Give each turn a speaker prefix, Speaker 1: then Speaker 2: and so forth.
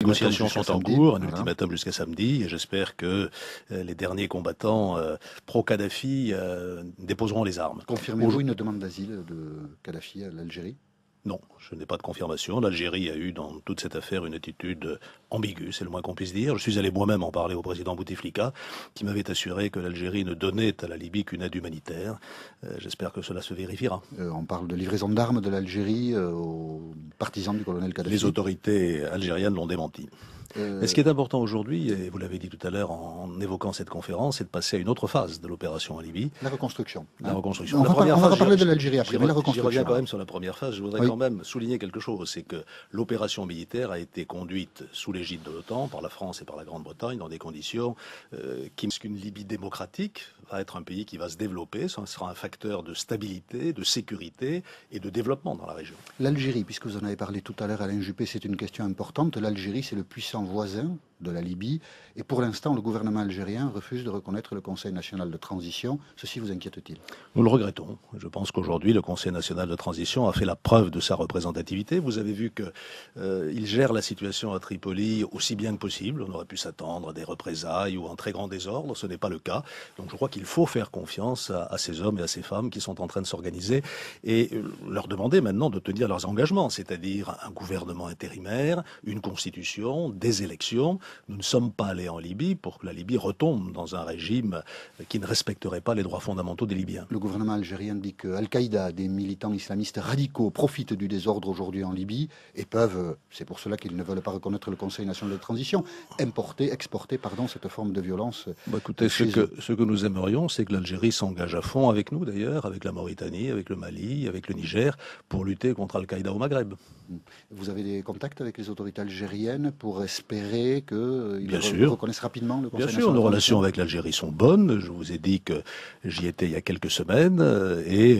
Speaker 1: négociations sont en cours, un
Speaker 2: voilà.
Speaker 1: ultimatum jusqu'à samedi, et j'espère que les derniers combattants pro-Kadhafi déposeront les armes.
Speaker 2: Confirmez-vous une demande d'asile de Kadhafi à l'Algérie?
Speaker 1: Non, je n'ai pas de confirmation. L'Algérie a eu dans toute cette affaire une attitude ambiguë, c'est le moins qu'on puisse dire. Je suis allé moi-même en parler au président Bouteflika, qui m'avait assuré que l'Algérie ne donnait à la Libye qu'une aide humanitaire. J'espère que cela se vérifiera.
Speaker 2: On parle de livraison d'armes de l'Algérie aux partisans du colonel Kadhafi.
Speaker 1: Les autorités algériennes l'ont démenti. Mais ce qui est important aujourd'hui, et vous l'avez dit tout à l'heure en évoquant cette conférence, c'est de passer à une autre phase de l'opération en Libye.
Speaker 2: La reconstruction.
Speaker 1: La reconstruction.
Speaker 2: On va reparler de l'Algérie après, mais la reconstruction.
Speaker 1: J'y reviens quand même sur la première phase. Je voudrais quand même souligner quelque chose, c'est que l'opération militaire a été conduite sous l'égide de l'OTAN, par la France et par la Grande-Bretagne, dans des conditions qu'une Libye démocratique va être un pays qui va se développer, ça sera un facteur de stabilité, de sécurité et de développement dans la région.
Speaker 2: L'Algérie, puisque vous en avez parlé tout à l'heure, Alain Juppé, c'est une question importante. L'Algérie, c'est le puissant voisin de la Libye. Et pour l'instant, le gouvernement algérien refuse de reconnaître le Conseil national de transition. Ceci vous inquiète-t-il?
Speaker 1: Nous le regrettons. Je pense qu'aujourd'hui, le Conseil national de transition a fait la preuve de sa représentativité. Vous avez vu qu'il gère la situation à Tripoli aussi bien que possible. On aurait pu s'attendre à des représailles ou à un très grand désordre. Ce n'est pas le cas. Donc je crois qu'il faut faire confiance à ces hommes et à ces femmes qui sont en train de s'organiser et leur demander maintenant de tenir leurs engagements, c'est-à-dire un gouvernement intérimaire, une constitution, des élections. Nous ne sommes pas allés en Libye pour que la Libye retombe dans un régime qui ne respecterait pas les droits fondamentaux des Libyens.
Speaker 2: Le gouvernement algérien dit que Al-Qaïda, des militants islamistes radicaux, profitent du désordre aujourd'hui en Libye et peuvent, c'est pour cela qu'ils ne veulent pas reconnaître le Conseil national de transition, exporter cette forme de violence.
Speaker 1: Écoutez, ce que nous aimerions, c'est que l'Algérie s'engage à fond avec nous d'ailleurs, avec la Mauritanie, avec le Mali, avec le Niger, pour lutter contre Al-Qaïda au Maghreb.
Speaker 2: Vous avez des contacts avec les autorités algériennes pour espérer qu'ils reconnaissent rapidement le Conseil national de transition?
Speaker 1: Bien sûr, nos relations avec l'Algérie sont bonnes. Je vous ai dit que j'y étais il y a quelques semaines et